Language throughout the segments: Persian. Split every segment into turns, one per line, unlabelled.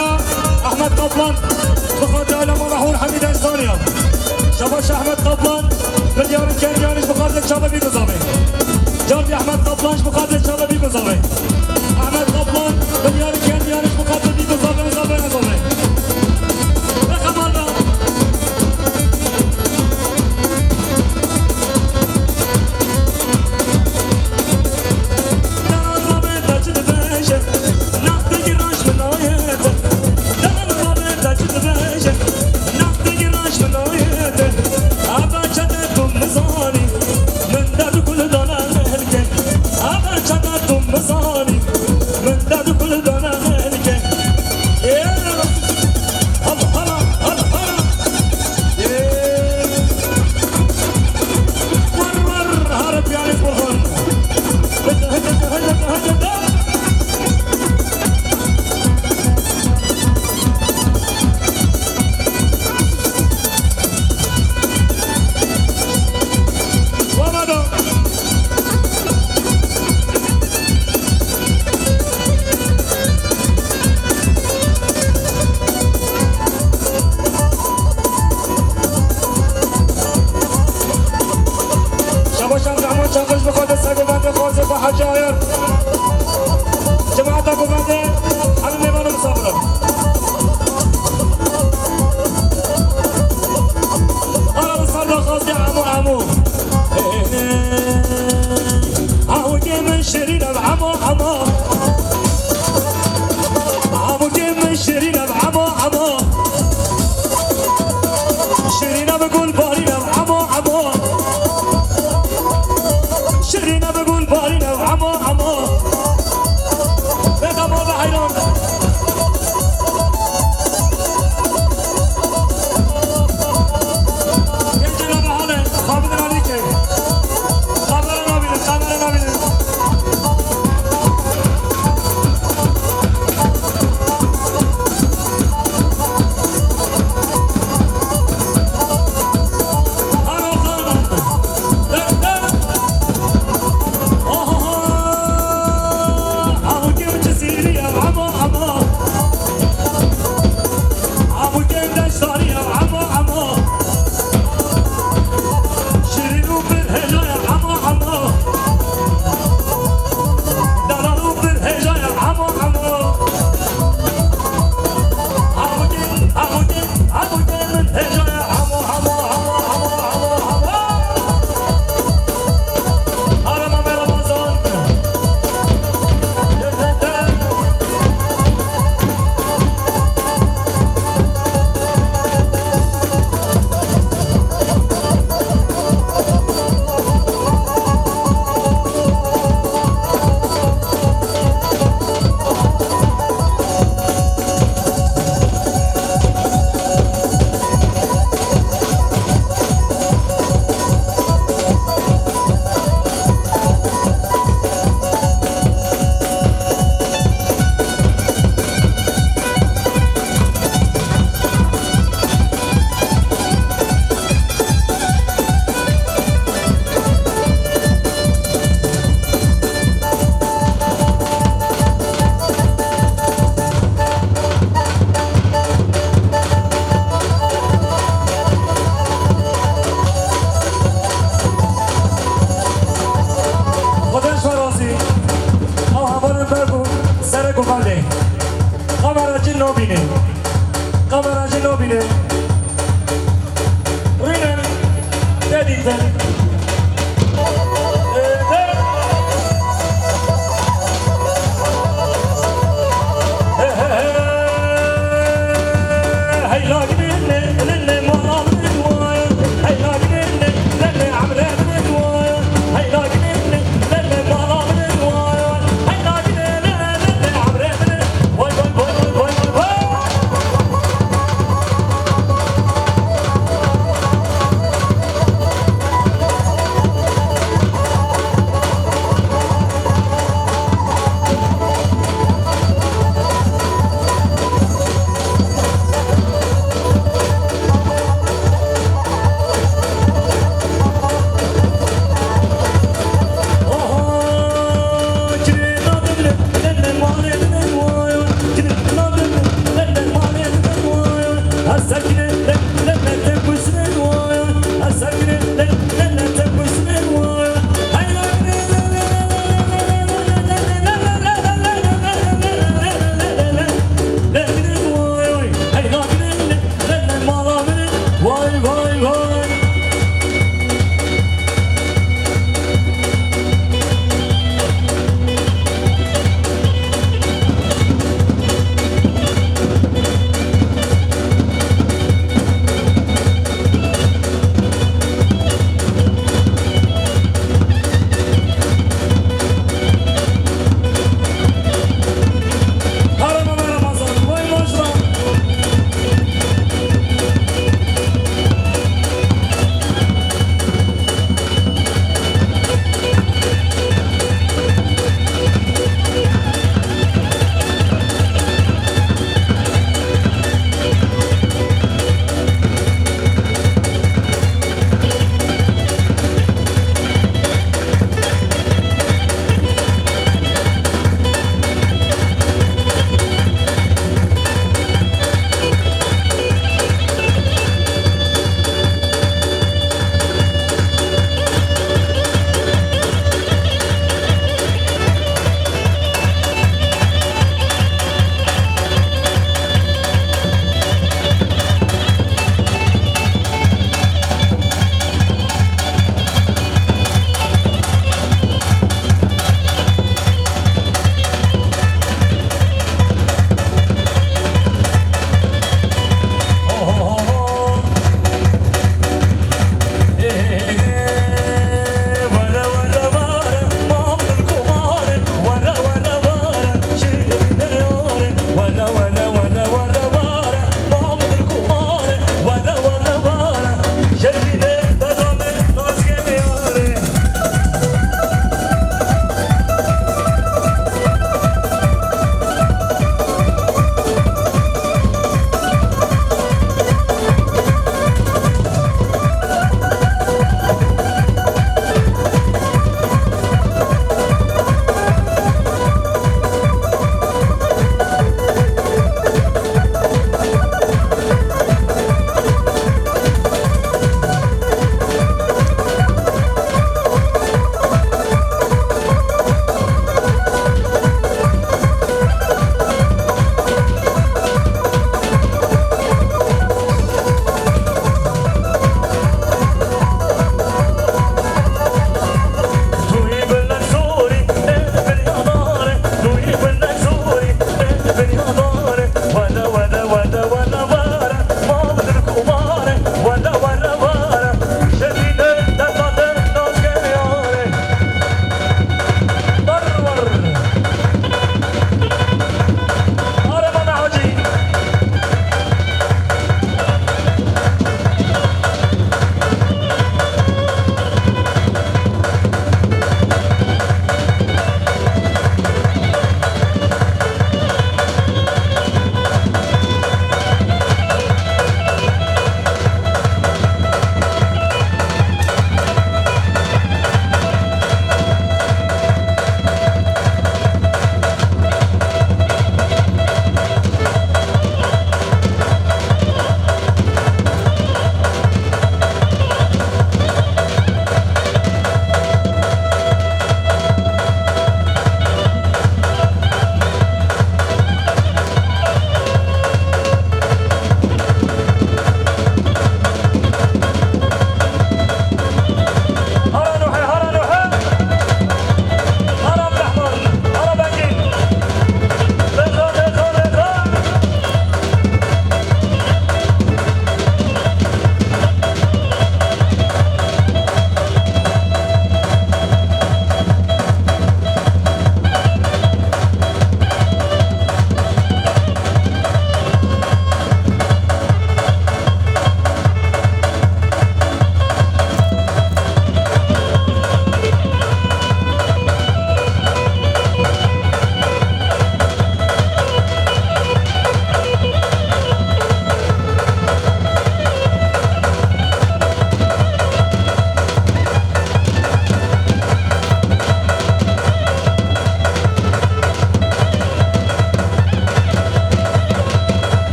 شباشا احمد قبلان بخاطر علماء محور حميد انسانيا شباشا احمد قبلان بديار الكريانش بخاطر شبابي قزامي جاردي احمد قبلانش بخاطر شبابي قزامي احمد قبلان بديار الكريانش بخاطر بي قزامي قزامي بخبرنا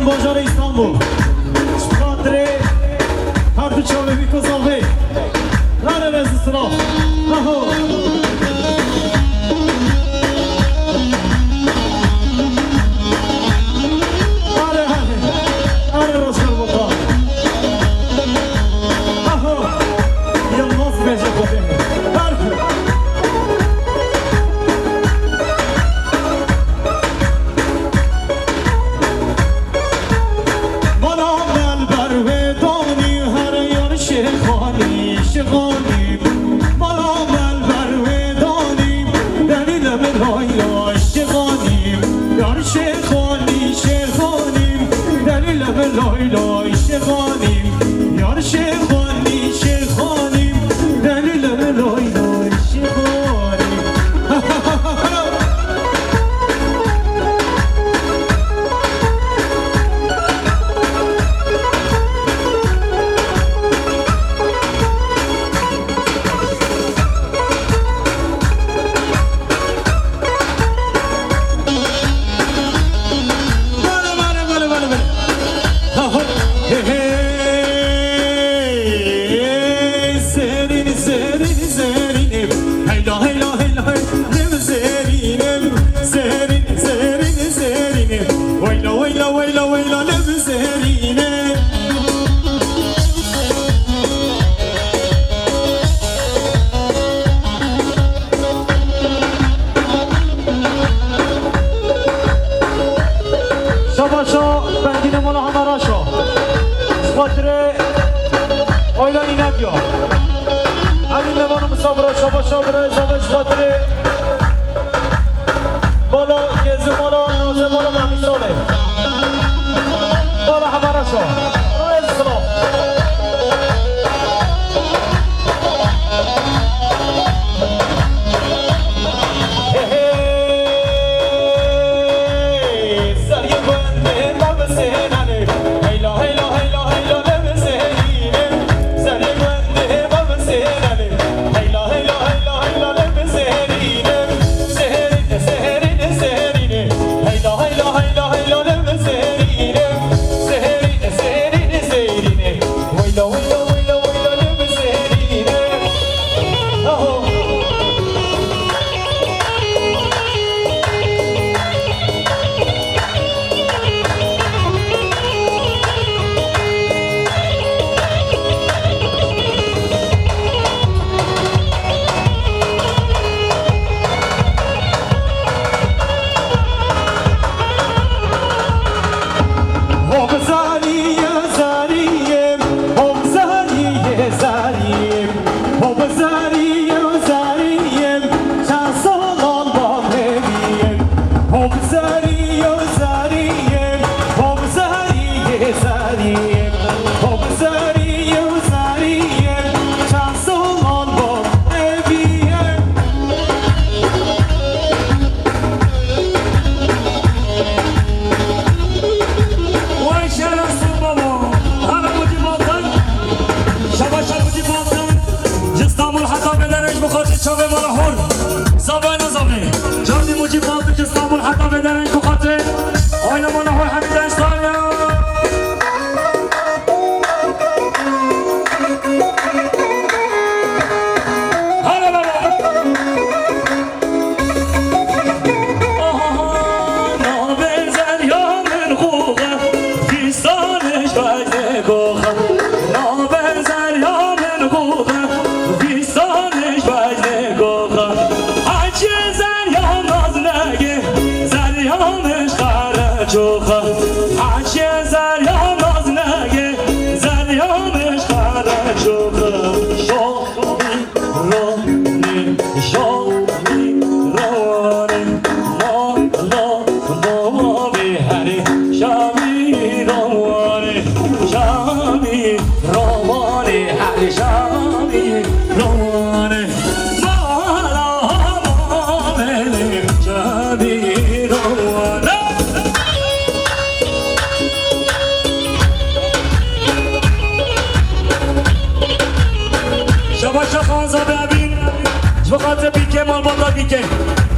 بازار استانبول خاطر هر دو چاوه بی کزاوه هر رز سراف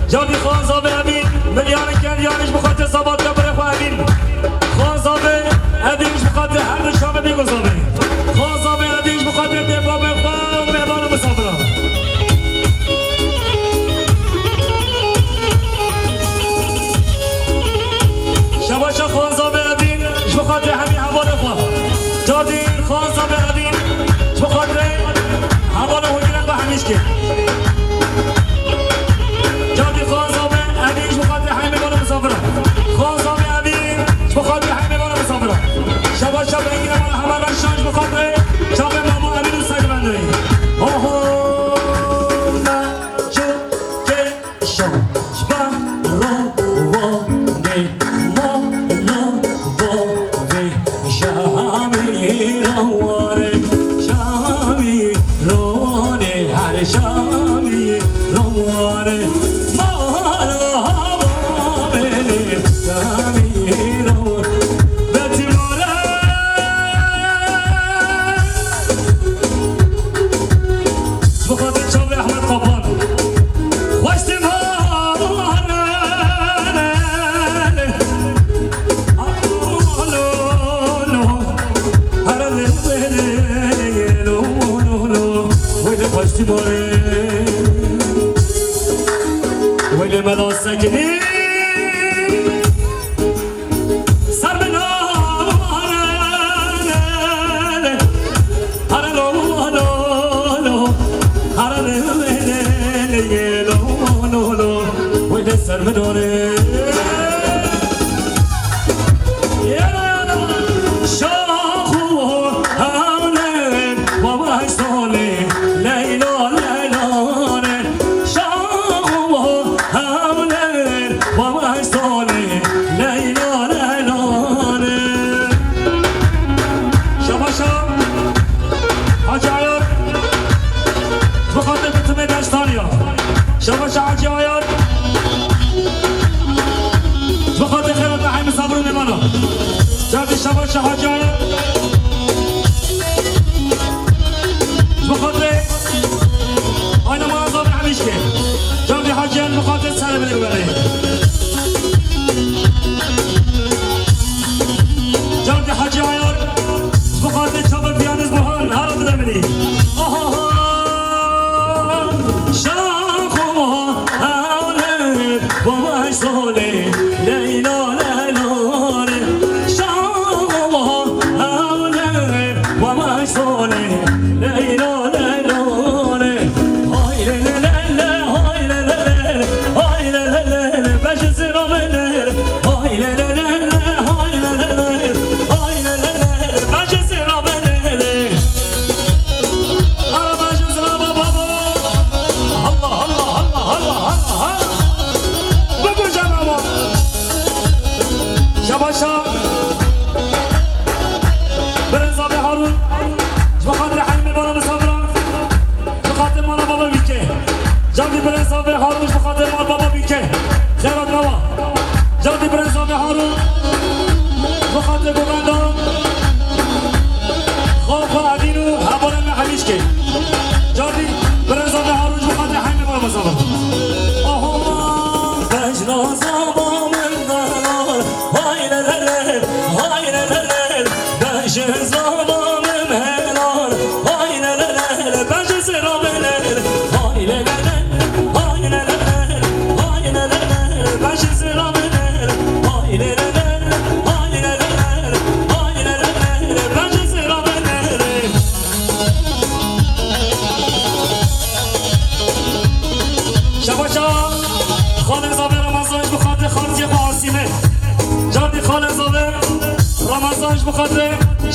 جانی خانزاده امین ملیان کلیانش بخاطر ثبات بره خو امین خانزاده شباش خان زابه ابین شو خاطر همین حواله خواه جاردی خان زابه ابین شو خاطر حواله هویرن به همیش که جاردی خان زابه ابین شو خاطر همین بانه مسافره خان زابه ابین شو خاطر همین بانه مسافره شباش شب بگیره من همه رشانج بخاطر شب ماما ابین و سگ بنده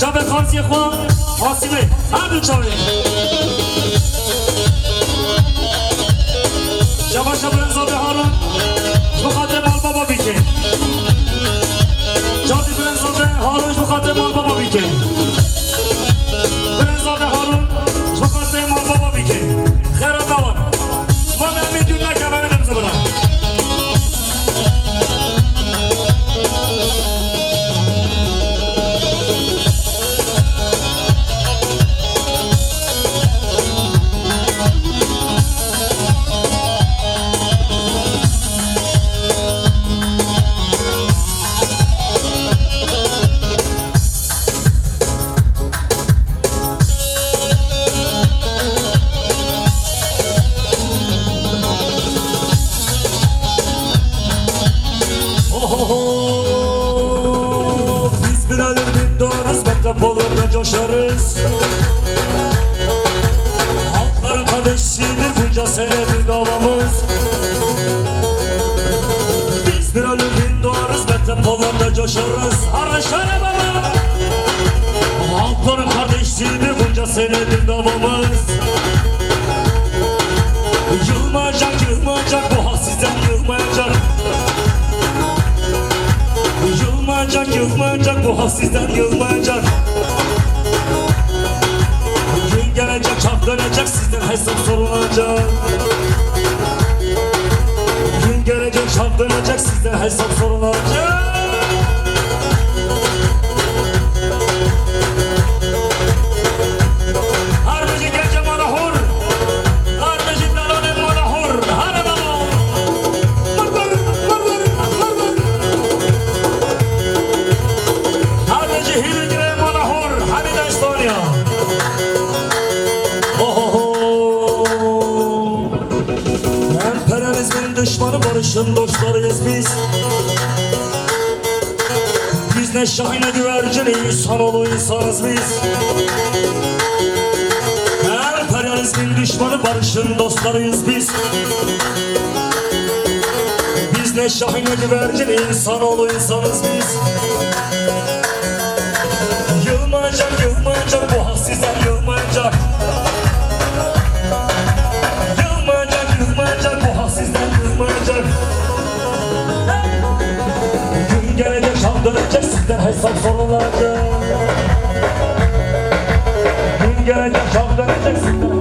شب خانسی خواه حاسمه هر دو چاره شبا شب رنزا به هارون بخاطر مال بابا بیکه جادی برنزا به هارون بخاطر مال بابا بیکه برنزا به هارون بخاطر مال بابا بیکه خیرات دوان ما به همین دون نکه همه نمزه برن Metropolunda coşarız. Halkların kardeşidir bunca senedir davamız. Biz bir ölümün doğarız, Metropolunda coşarız. Araşlara baba. Halkların kardeşidir bunca senedir davamız. Yılmayacak, yılmayacak, bu hak sizden yılmayacak. Yılmayacak, yılmayacak, bu hak sizden yılmayacak. Gün gelecek, çak dönecek, sizden hesap sorulacak. Gün gelecek, çak dönecek, sizden hesap sorulacak. Harbici gece manahur, harbici dalanem manahur, hadi baba. Harbici hiligre manahur, hadi da Estonya. Emperyalizmin düşmanı, barışın dostlarıyız biz. Biz ne şahine güvercin, insanoğlu insanız biz. Emperyalizmin düşmanı, barışın dostlarıyız biz. Biz ne şahine güvercin, insanoğlu insanız biz. Yılmayacak, yılmayacak, bu hak sizden yılmayacak. Yılmayacak, yılmayacak, bu hak sizden yılmayacak. Gün gelecek, şan dönecek, sizden hesap sorulacak. Gün gelecek, şan dönecek, sizden.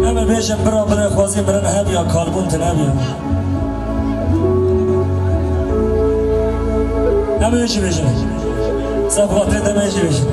Hemen beşim bire خوازی برن هبیا کالبون تنبیا. Hemen beşim. Sabahte de beşim.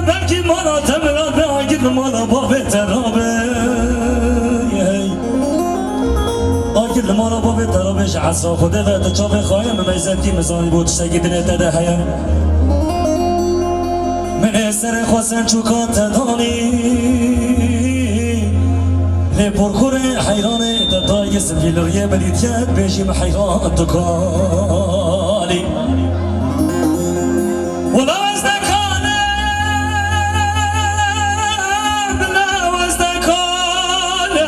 Belki bana temel be agir mala babet terabe agir mala babet terabe عصا خدا و تجاب خواهم میزدی مزانی بود شگیدن تده هیا من سر خواستن چوکات دانی لپرخور حیران دتای سفیلوریه بلیتیت بشیم حیران دکانی ولا ازدکانه بلا ازدکانه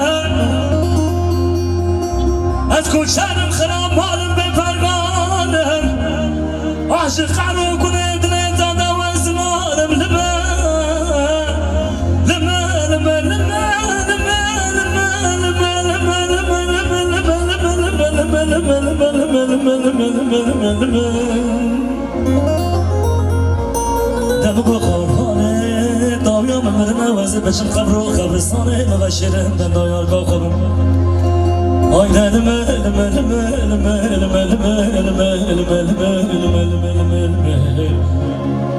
از کلشانم خراب مالم به فرمانم عاشق عرو کنه دنه داده و زمانم لما لما لما لما دبگو خورخانه داویا ممرمه وزی بشم قبر و قبرستانه مبشرم دن دایارگاه خوبم آی دلمه لمه لمه لمه لمه لمه لمه لمه لمه لمه لمه لمه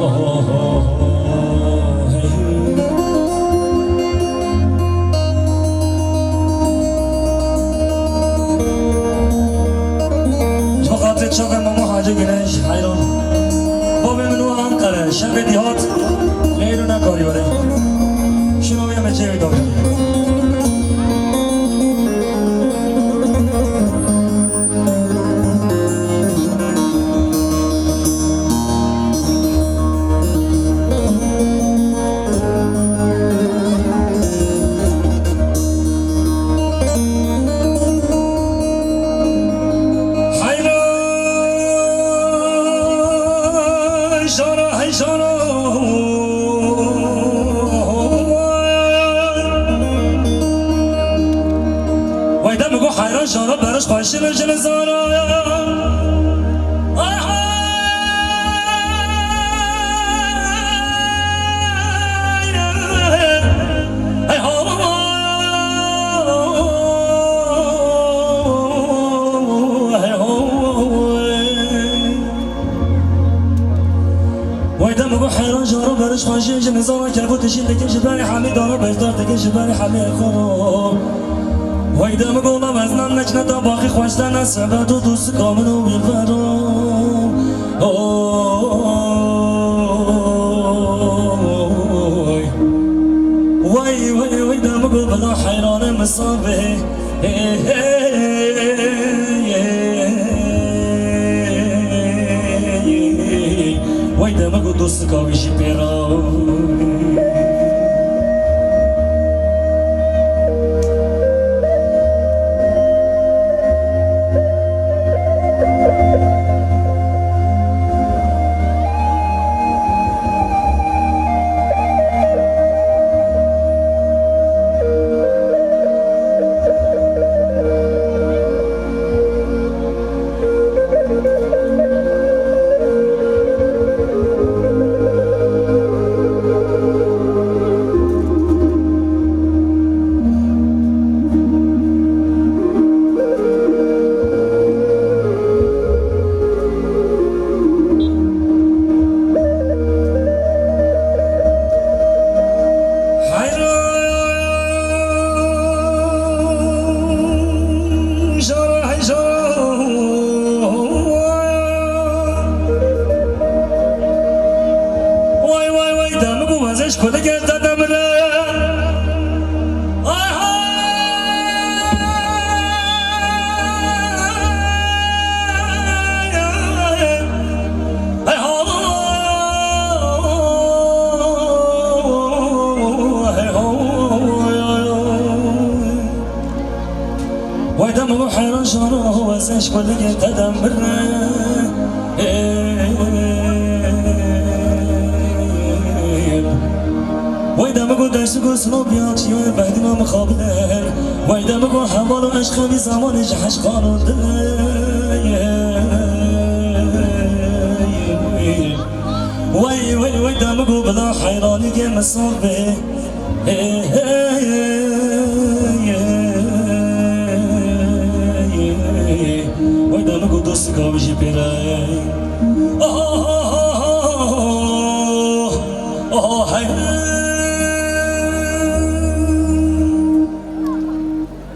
شاق ماما حاجه گنش حیران بابا منو هم قره شب دیهات غیرو نکاری بره شنو بیم چه بیدار حیران شارا برش خواهشی جل زارا ويدم ابو حيران جارو برش خواهشی جل زارا كربو تشيل لكن جبالي حمي دارو بجدار تكن جبالي حمي خورو ويدا مقولة وزنان نجنة باقي خوشتن السبت و دوست كامل و بالفرام ويدا مقول بلا حيران مصابه ويدا مقول دوست كاويشي بيرام كل جد دمره ويدم حيران شاره وزش كل جد دمره ويدا مگو دست گو سلو بیاد چیه بعدی ما مخابله ويدا مگو حوال و عشق بی زمان جهش قانونده ويدا مگو بلا حیرانی که مصابه ويدا مگو دوست کاوشی پیره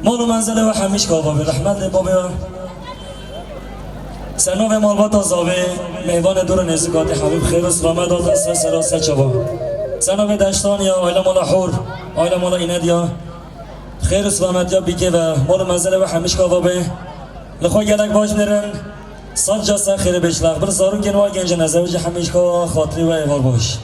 مالو منزله و حمیش که بابی رحمت بابی سنو و مالبات آزاوی میوان دور نزدیکات حبیب خیر و سلامت داد سر سراسر چبا سنو و دشتان یا آیلا مالا حور آیلا مالا ایند یا خیر و سلامت یا بیگه و مالو منزله و حمیش که بابی لخواه گلک باش نرن صد جاسه خیر بشلق بر زارو گنوار گنج نزوج حمیش که خاطری و ایوار باش